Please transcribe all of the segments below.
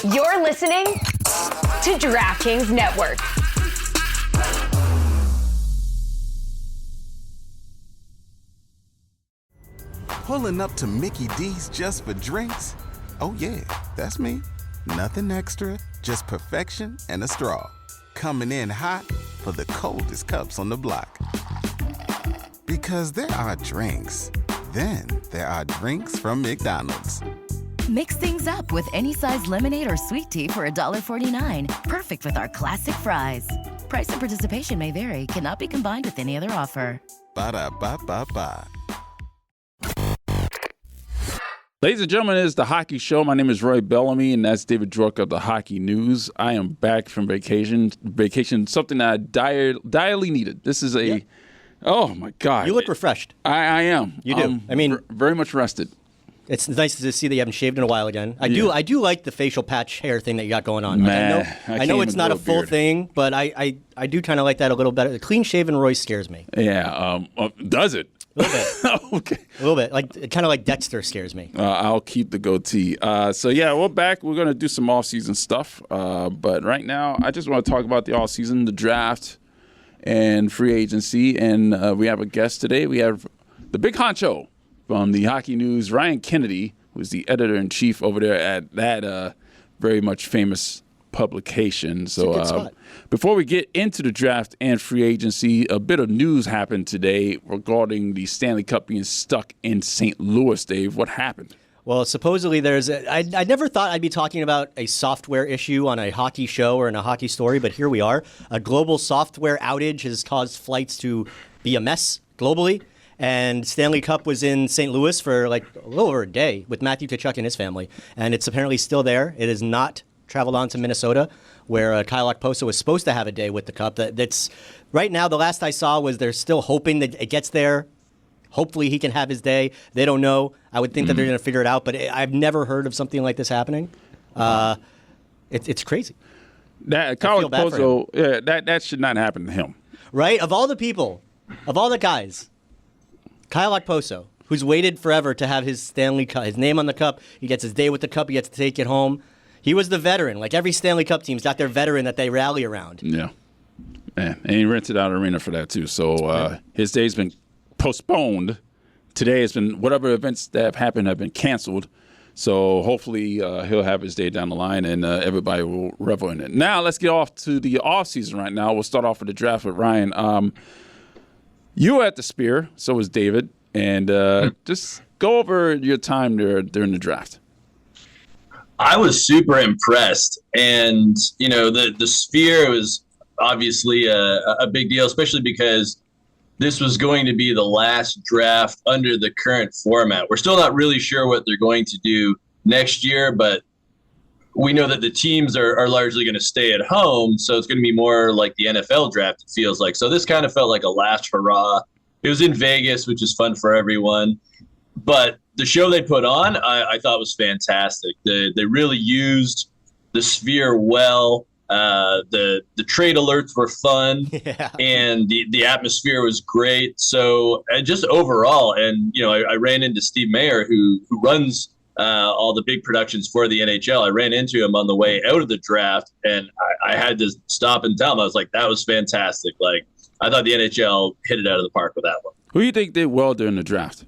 You're listening to DraftKings Network. Pulling up to Mickey D's just for drinks? Oh yeah, that's me. Nothing extra, just perfection and a straw. Coming in hot for the coldest cups on the block. Because there are drinks. Then there are drinks from McDonald's. Mix things up with any size lemonade or sweet tea for $1.49. Perfect with our classic fries. Price and participation may vary. Cannot be combined with any other offer. Ba-da-ba-ba-ba. Ladies and gentlemen, it's the Hockey Show. My name is Roy Bellamy, and that's David Dwork of the Hockey News. I am back from vacation, something that I direly needed. This is oh my God. You look refreshed. I am. You do. I mean, very much rested. It's nice to see that you haven't shaved in a while again. I do like the facial patch hair thing that you got going on. Man, I know it's not a full thing, but I do kind of like that a little better. The clean shaven Roy scares me. Yeah. Does it? A little bit. Okay. A little bit. Kind of like Dexter scares me. I'll keep the goatee. So, yeah, we're back. We're going to do some offseason stuff. But right now, I just want to talk about the offseason, the draft, and free agency. And we have a guest today. We have the big honcho from the Hockey News, Ryan Kennedy, who's the editor-in-chief over there at that very much famous publication. So before we get into the draft and free agency, a bit of news happened today regarding the Stanley Cup being stuck in St. Louis. Dave, what happened? Well, supposedly I never thought I'd be talking about a software issue on a hockey show or in a hockey story, but here we are. A global software outage has caused flights to be a mess globally. And Stanley Cup was in St. Louis for a little over a day with Matthew Tkachuk and his family. And it's apparently still there. It has not traveled on to Minnesota, where Kyle Okposo was supposed to have a day with the Cup. That's right now, the last I saw was they're still hoping that it gets there. Hopefully he can have his day. They don't know. I would think that they're going to figure it out, but I've never heard of something like this happening. It's crazy. That Kyle Okposo, that should not happen to him. Right? Of all the people, of all the guys, Kyle Okposo, who's waited forever to have his Stanley Cup, his name on the cup. He gets his day with the cup. He gets to take it home. He was the veteran. Like every Stanley Cup team's got their veteran that they rally around. Yeah. Man. And he rented out an arena for that, too. So his day's been postponed. Today has been, whatever events that have happened have been canceled. So hopefully he'll have his day down the line and everybody will revel in it. Now let's get off to the offseason right now. We'll start off with the draft with Ryan. You were at the Spear, so was David, and just go over your time there during the draft. I was super impressed, and the Sphere was obviously a big deal, especially because this was going to be the last draft under the current format. We're still not really sure what they're going to do next year, but we know that the teams are largely going to stay at home, so it's going to be more like the NFL draft, it feels like. So this kind of felt like a last hurrah. It was in Vegas, which is fun for everyone. But the show they put on, I thought was fantastic. They really used the Sphere well. The trade alerts were fun, and the atmosphere was great. So just overall, and I ran into Steve Mayer, who runs all the big productions for the NHL. I ran into him on the way out of the draft, and I had to stop and tell him. I was like, that was fantastic. Like, I thought the NHL hit it out of the park with that one. Who do you think did well during the draft?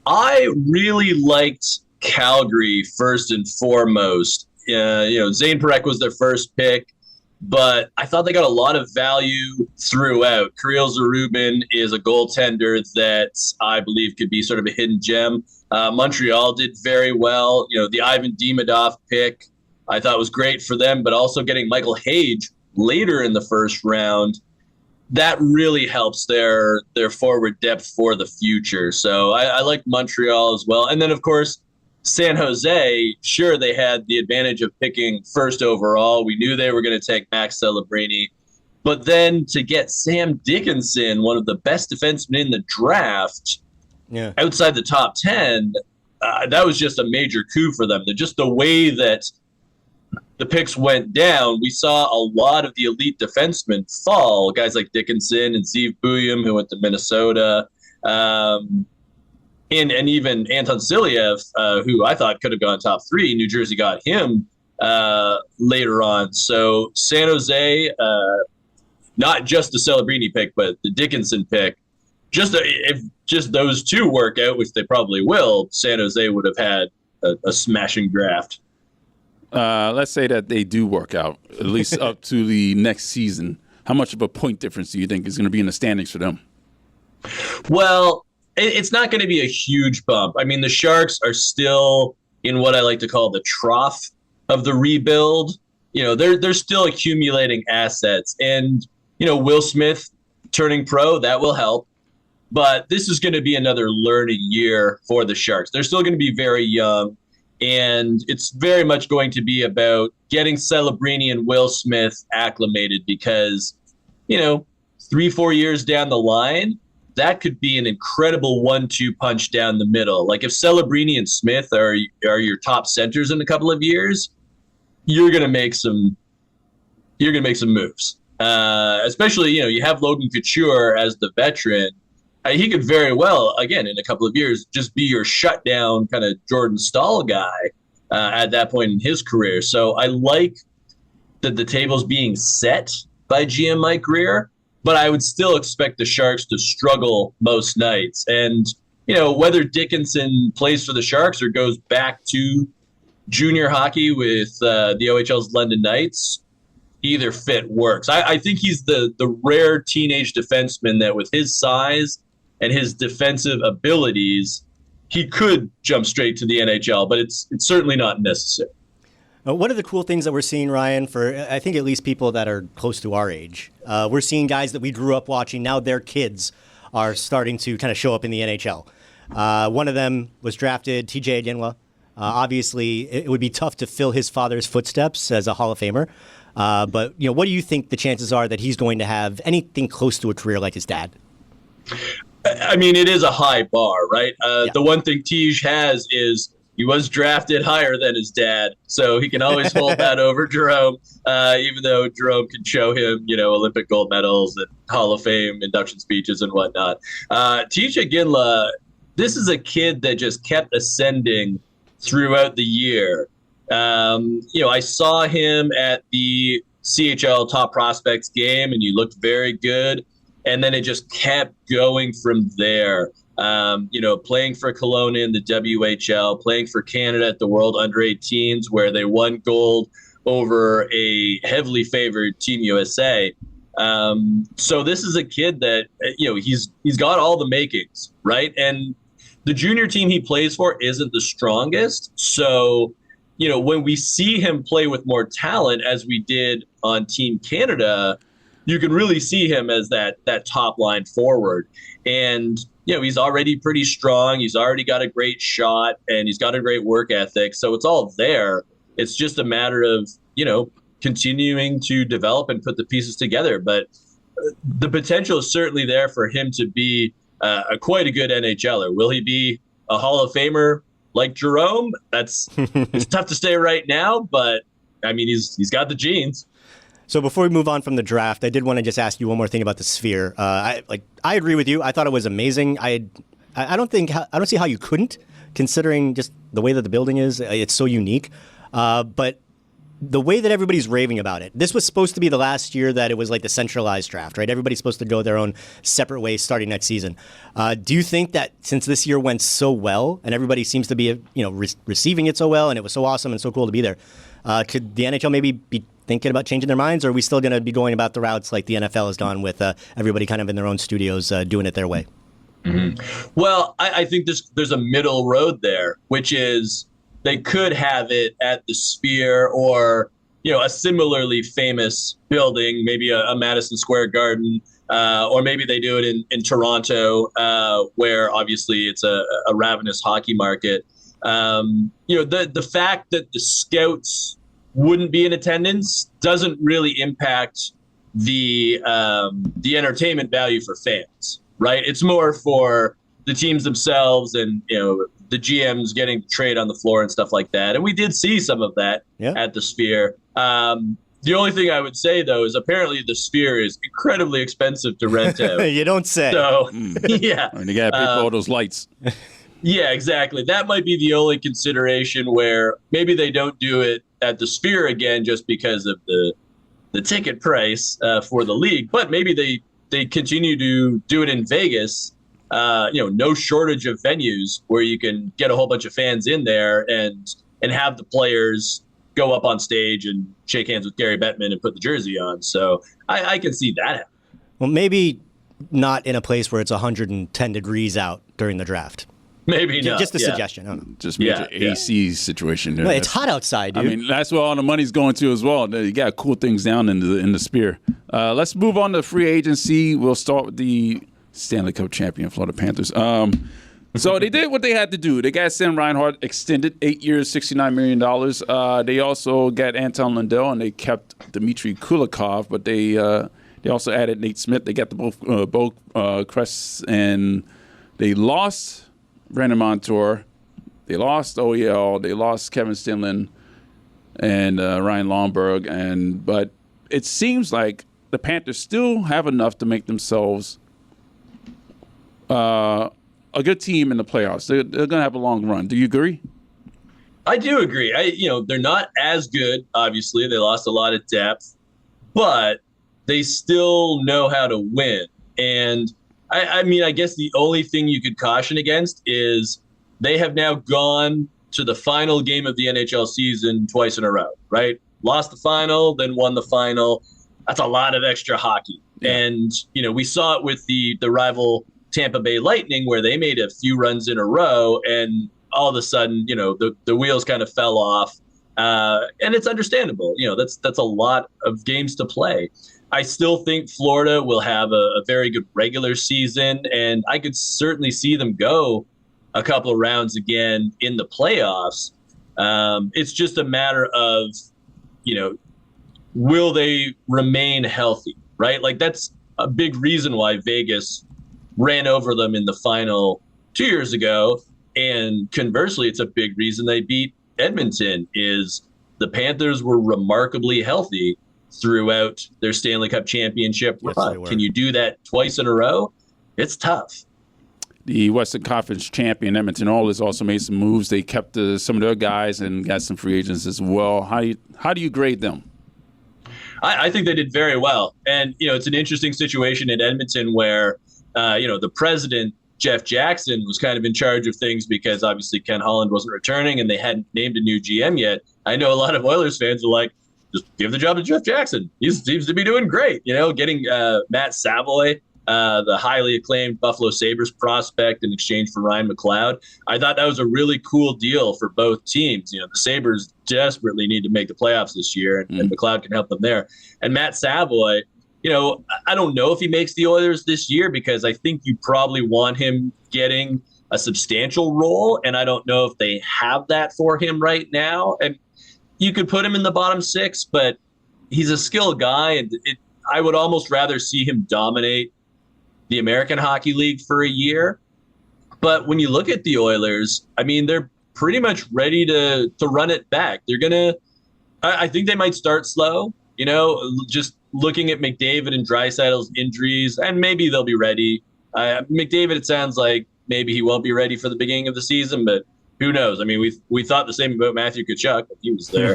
I really liked Calgary first and foremost. Zane Parekh was their first pick, but I thought they got a lot of value throughout. Kirill Zarubin is a goaltender that I believe could be sort of a hidden gem. Montreal did very well. The Ivan Demidov pick I thought was great for them, but also getting Michael Hage later in the first round, that really helps their forward depth for the future. So I liked Montreal as well. And then, of course, San Jose, sure, they had the advantage of picking first overall. We knew they were going to take Max Celebrini. But then to get Sam Dickinson, one of the best defensemen in the draft, outside the top 10, that was just a major coup for them. Just the way that the picks went down, we saw a lot of the elite defensemen fall, guys like Dickinson and Steve Bouillon, who went to Minnesota. and even Anton Silyev, who I thought could have gone top 3. New Jersey got him later on. So San Jose, not just the Celebrini pick, but the Dickinson pick. If just those two work out, which they probably will, San Jose would have had a smashing draft. Let's say that they do work out, at least up to the next season. How much of a point difference do you think is going to be in the standings for them? Well, it's not going to be a huge bump. I mean, the Sharks are still in what I like to call the trough of the rebuild. They're still accumulating assets, and Will Smith turning pro, that will help. But this is going to be another learning year for the Sharks. They're still going to be very young, and it's very much going to be about getting Celebrini and Will Smith acclimated because, 3-4 years down the line, that could be an incredible 1-2 punch down the middle. Like if Celebrini and Smith are your top centers in a couple of years, you're going to make some moves. Especially, you have Logan Couture as the veteran. He could very well, again, in a couple of years, just be your shutdown kind of Jordan Staal guy at that point in his career. So I like that the table's being set by GM Mike Grier, but I would still expect the Sharks to struggle most nights. And, whether Dickinson plays for the Sharks or goes back to junior hockey with the OHL's London Knights, either fit works. I think he's the rare teenage defenseman that with his size and his defensive abilities, he could jump straight to the NHL, but it's certainly not necessary. One of the cool things that we're seeing, Ryan, for I think at least people that are close to our age, we're seeing guys that we grew up watching. Now their kids are starting to kind of show up in the NHL. One of them was drafted, TJ Aginla. Obviously, it would be tough to fill his father's footsteps as a Hall of Famer. But, what do you think the chances are that he's going to have anything close to a career like his dad? I mean, it is a high bar, right? The one thing Tej has is he was drafted higher than his dad, so he can always hold that over Jerome, even though Jerome can show him, Olympic gold medals and Hall of Fame induction speeches and whatnot. TJ Aginla, this is a kid that just kept ascending throughout the year. I saw him at the CHL Top Prospects game, and he looked very good. And then it just kept going from there. Playing for Kelowna in the WHL, playing for Canada at the World Under-18s, where they won gold over a heavily favored Team USA. So this is a kid that, he's got all the makings, right? And the junior team he plays for isn't the strongest. So, when we see him play with more talent, as we did on Team Canada, you can really see him as that top line forward. And, he's already pretty strong. He's already got a great shot, and he's got a great work ethic. So it's all there. It's just a matter of, continuing to develop and put the pieces together. But the potential is certainly there for him to be quite a good NHLer. Will he be a Hall of Famer like Jerome? It's tough to say right now, but I mean, he's got the genes. So before we move on from the draft, I did want to just ask you one more thing about the Sphere. I agree with you. I thought it was amazing. I don't see how you couldn't, considering just the way that the building is. It's so unique. But the way that everybody's raving about it, this was supposed to be the last year that it was like the centralized draft, right? Everybody's supposed to go their own separate ways starting next season. Do you think that since this year went so well and everybody seems to be, receiving it so well and it was so awesome and so cool to be there, could the NHL maybe be thinking about changing their minds, or are we still going to be going about the routes like the NFL has gone with everybody kind of in their own studios doing it their way? Mm-hmm. Well, I think there's a middle road there, which is they could have it at the Sphere or, a similarly famous building, maybe a Madison Square Garden, or maybe they do it in Toronto, where obviously it's a ravenous hockey market. The fact that the scouts wouldn't be in attendance doesn't really impact the entertainment value for fans, right? It's more for the teams themselves and, the GMs getting to trade on the floor and stuff like that. And we did see some of that at the Sphere. The only thing I would say, though, is apparently the Sphere is incredibly expensive to rent out. You don't say. So, yeah. And you got to pay for all those lights. Yeah, exactly. That might be the only consideration where maybe they don't do it at the Sphere again just because of the ticket price for the league, but maybe they continue to do it in Vegas. No shortage of venues where you can get a whole bunch of fans in there and have the players go up on stage and shake hands with Gary Bettman and put the jersey on. So I can see that happen. Well, maybe not in a place where it's 110 degrees out during the draft. Maybe not. Just a suggestion. I don't know. Just major AC situation there. No, it's hot outside, dude. I mean, that's where all the money's going to as well. You got cool things down in the Sphere. Let's move on to free agency. We'll start with the Stanley Cup champion Florida Panthers. So they did what they had to do. They got Sam Reinhart extended 8 years, $69 million. They also got Anton Lundell, and they kept Dmitry Kulikov, but they also added Nate Smith. They got the both Krests, and they lost Brandon Montour. They lost OEL. They lost Kevin Stinlin and Ryan Lomberg. But it seems like the Panthers still have enough to make themselves a good team in the playoffs. They're going to have a long run. Do you agree? I do agree. They're not as good. Obviously, they lost a lot of depth, but they still know how to win. And I guess the only thing you could caution against is they have now gone to the final game of the NHL season twice in a row, right? Lost the final, then won the final. That's a lot of extra hockey. Yeah. And, we saw it with the rival Tampa Bay Lightning where they made a few runs in a row and all of a sudden, the wheels kind of fell off. And it's understandable. That's a lot of games to play. I still think Florida will have a very good regular season, and I could certainly see them go a couple of rounds again in the playoffs. It's just a matter of, will they remain healthy, right? Like that's a big reason why Vegas ran over them in the final 2 years ago. And conversely, it's a big reason they beat Edmonton is the Panthers were remarkably healthy throughout their Stanley Cup Championship run. Can you do that twice in a row? It's tough. The Western Conference champion Edmonton Oilers also made some moves. They kept some of their guys and got some free agents as well. How do you grade them? I think they did very well. And, it's an interesting situation in Edmonton where, the president, Jeff Jackson, was kind of in charge of things because obviously Ken Holland wasn't returning and they hadn't named a new GM yet. I know a lot of Oilers fans are like, just give the job to Jeff Jackson. He seems to be doing great. Getting Matt Savoy, the highly acclaimed Buffalo Sabres prospect in exchange for Ryan McLeod. I thought that was a really cool deal for both teams. The Sabres desperately need to make the playoffs this year, and McLeod can help them there. And Matt Savoy, I don't know if he makes the Oilers this year because I think you probably want him getting a substantial role, and I don't know if they have that for him right now. And you could put him in the bottom six, but he's a skilled guy, and I would almost rather see him dominate the American Hockey League for a year. But when you look at the Oilers, they're pretty much ready to run it back. They're going to – I think they might start slow, just looking at McDavid and Draisaitl's injuries, and maybe they'll be ready. McDavid, it sounds like maybe he won't be ready for the beginning of the season, but – who knows? We thought the same about Matthew Tkachuk. He was there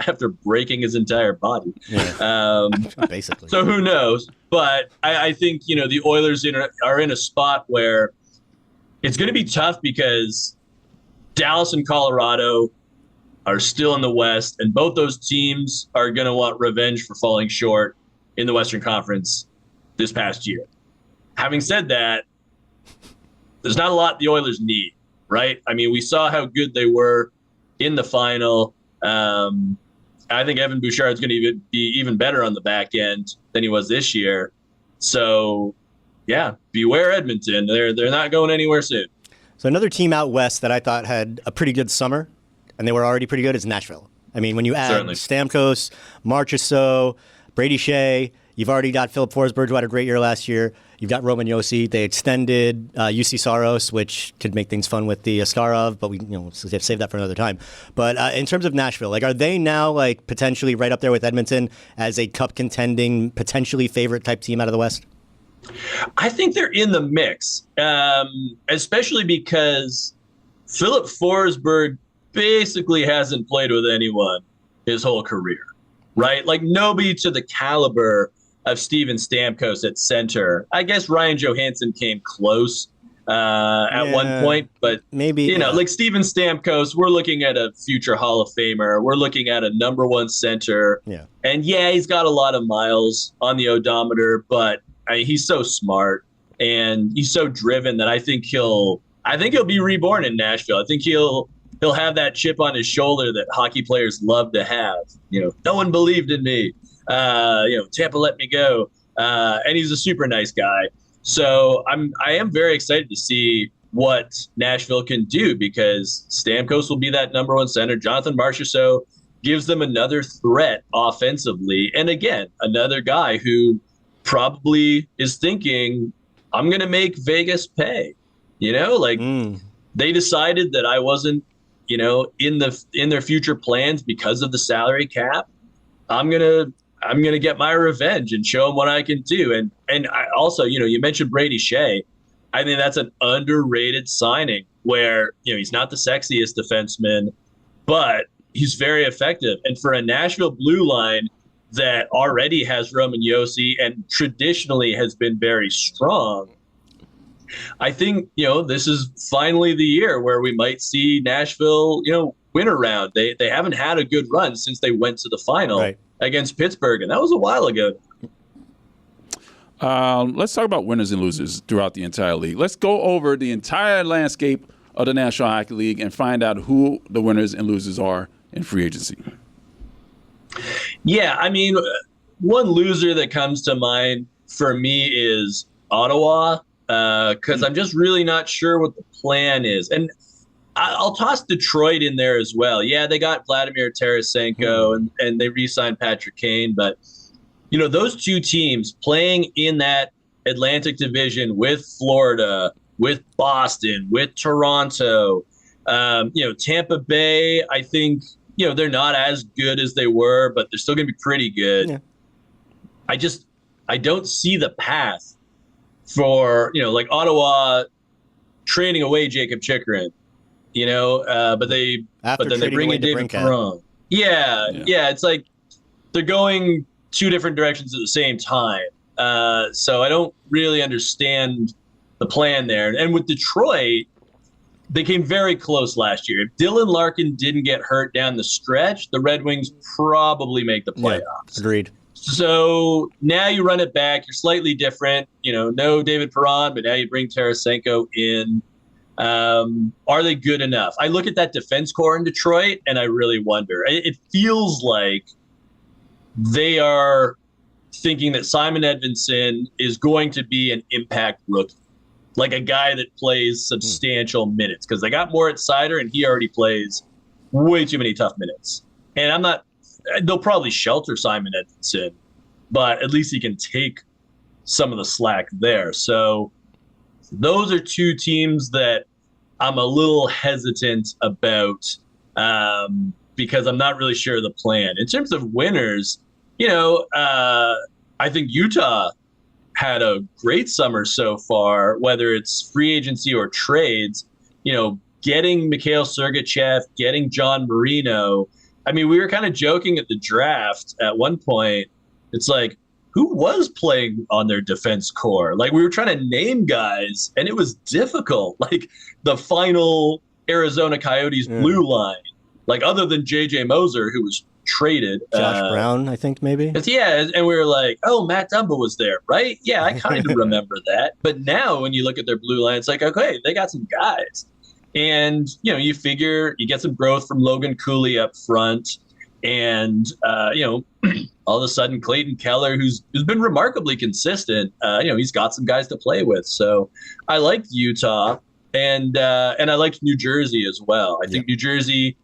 after breaking his entire body. Yeah. Basically. So who knows? But I think, the Oilers are in a spot where it's going to be tough because Dallas and Colorado are still in the West, and both those teams are going to want revenge for falling short in the Western Conference this past year. Having said that, there's not a lot the Oilers need. Right? We saw how good they were in the final. I think Evan Bouchard's going to be even better on the back end than he was this year. So, yeah, beware Edmonton. They're not going anywhere soon. So another team out west that I thought had a pretty good summer, and they were already pretty good, is Nashville. When you add Stamkos, Marchessault, Brady Shea, you've already got Philip Forsberg, who had a great year last year. You've got Roman Josi. They extended UC Saros, which could make things fun with the Askarov, but we save that for another time. But in terms of Nashville, are they now potentially right up there with Edmonton as a cup contending, potentially favorite type team out of the West? I think they're in the mix, especially because Philip Forsberg basically hasn't played with anyone his whole career, right? Like nobody to the caliber of Steven Stamkos at center. I guess Ryan Johansson came close at one point, but maybe like Steven Stamkos, we're looking at a future Hall of Famer. We're looking at a number one center. Yeah. And he's got a lot of miles on the odometer, but he's so smart and he's so driven that I think he'll be reborn in Nashville. I think he'll have that chip on his shoulder that hockey players love to have. No one believed in me. Tampa let me go. And he's a super nice guy. So I am very excited to see what Nashville can do because Stamkos will be that number one center. Jonathan Marchessault gives them another threat offensively. And again, another guy who probably is thinking, I'm going to make Vegas pay. They decided that I wasn't, in their future plans because of the salary cap. I'm gonna get my revenge and show them what I can do. And I also, you mentioned Brady Shea. I think that's an underrated signing where he's not the sexiest defenseman, but he's very effective. And for a Nashville blue line that already has Roman Josi and traditionally has been very strong, I think, this is finally the year where we might see Nashville, win a round. They haven't had a good run since they went to the final against Pittsburgh, and that was a while ago. Let's talk about winners and losers throughout the entire league. Let's go over the entire landscape of the National Hockey League and find out who the winners and losers are in free agency. Yeah, one loser that comes to mind for me is Ottawa, because I'm just really not sure what the plan is. And I'll toss Detroit in there as well. Yeah, they got Vladimir Tarasenko and they re-signed Patrick Kane. But, those two teams playing in that Atlantic Division with Florida, with Boston, with Toronto, Tampa Bay, I think, they're not as good as they were, but they're still going to be pretty good. Yeah. I don't see the path for, like Ottawa trading away Jacob Chychrun. But then they bring in David Perron. Yeah, it's like they're going two different directions at the same time. So I don't really understand the plan there. And with Detroit, they came very close last year. If Dylan Larkin didn't get hurt down the stretch, the Red Wings probably make the playoffs. Yeah, agreed. So now you run it back. You're slightly different. No David Perron, but now you bring Tarasenko in. Are they good enough? I look at that defense core in Detroit and I really wonder. It feels like they are thinking that Simon Edvinsson is going to be an impact rookie, like a guy that plays substantial minutes, because they got Moritz Seider and he already plays way too many tough minutes. And they'll probably shelter Simon Edvinsson, but at least he can take some of the slack there. So those are two teams that I'm a little hesitant about because I'm not really sure of the plan. In terms of winners, I think Utah had a great summer so far, whether it's free agency or trades. Getting Mikhail Sergachev, getting John Marino. We were kind of joking at the draft at one point. It's like, who was playing on their defense core? Like, we were trying to name guys, and it was difficult. Like, the final Arizona Coyotes blue line, like, other than J.J. Moser, who was traded. Josh Brown, I think, maybe? Yeah, and we were like, oh, Matt Dumba was there, right? Yeah, I kind of remember that. But now when you look at their blue line, it's like, okay, they got some guys. And, you figure you get some growth from Logan Cooley up front. And, all of a sudden, Clayton Keller, who's been remarkably consistent, he's got some guys to play with. So I liked Utah, and I liked New Jersey as well. I think New Jersey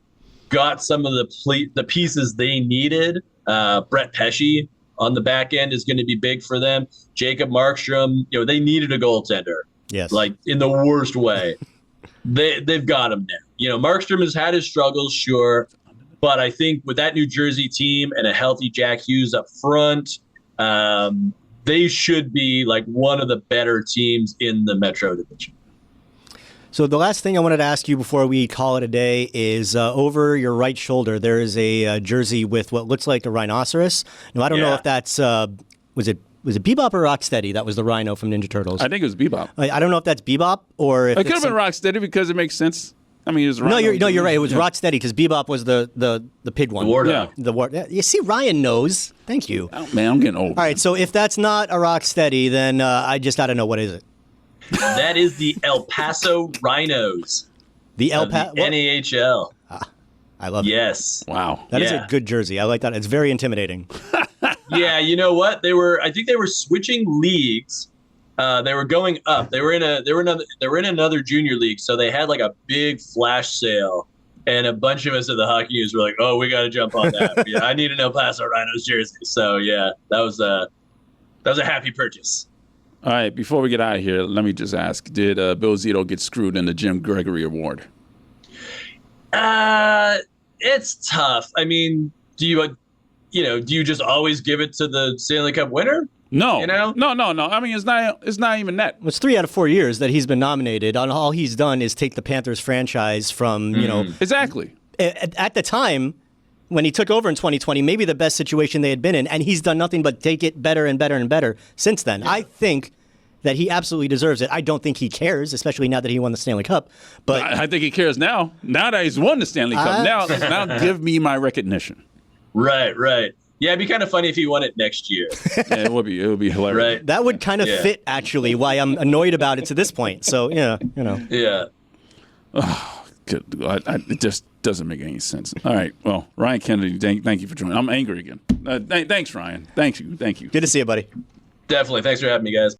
got some of the pieces they needed. Brett Pesce on the back end is going to be big for them. Jacob Markstrom, they needed a goaltender. Yes. Like, in the worst way. They've got him now. Markstrom has had his struggles, sure. But I think with that New Jersey team and a healthy Jack Hughes up front, they should be like one of the better teams in the Metro Division. So the last thing I wanted to ask you before we call it a day is over your right shoulder, there is a jersey with what looks like a rhinoceros. Now, I don't know if that's, was it Bebop or Rocksteady? That was the rhino from Ninja Turtles. I think it was Bebop. I don't know if that's Bebop or if it could have been Rocksteady because it makes sense. I mean, it was No, you're right. It was Rocksteady because Bebop was the pig one. The Wardo. The Wardo. You see, Ryan knows. Thank you. Oh, man, I'm getting old. All right, so if that's not a Rocksteady, then I don't know what is it. That is the El Paso Rhinos. The El of Paso the NAHL. I love it. Yes. Wow. That is a good jersey. I like that. It's very intimidating. Yeah, you know what? I think they were switching leagues. They were going up. They were in another junior league, so they had like a big flash sale, and a bunch of us at the hockey news were like, "Oh, we got to jump on that." Yeah, I need an El Paso Rhinos jersey. So yeah, that was a happy purchase. All right, before we get out of here, let me just ask: did Bill Zito get screwed in the Jim Gregory Award? It's tough. I mean, do you just always give it to the Stanley Cup winner? No, You know? no. I mean, it's not even that. It's 3 out of 4 years that he's been nominated. All he's done is take the Panthers franchise from, Exactly. at the time when he took over in 2020, maybe the best situation they had been in, and he's done nothing but take it better and better and better since then. Yeah. I think that he absolutely deserves it. I don't think he cares, especially now that he won the Stanley Cup. But I think he cares now. Now that he's won the Stanley Cup, now give me my recognition. Right. Yeah, it'd be kind of funny if he won it next year. Yeah, it would be hilarious. Right. That would kind of fit, actually, why I'm annoyed about it to this point. So, yeah. Yeah. Oh, good. It just doesn't make any sense. All right. Well, Ryan Kennedy, thank you for joining. I'm angry again. Thanks, Ryan. Thank you. Good to see you, buddy. Definitely. Thanks for having me, guys.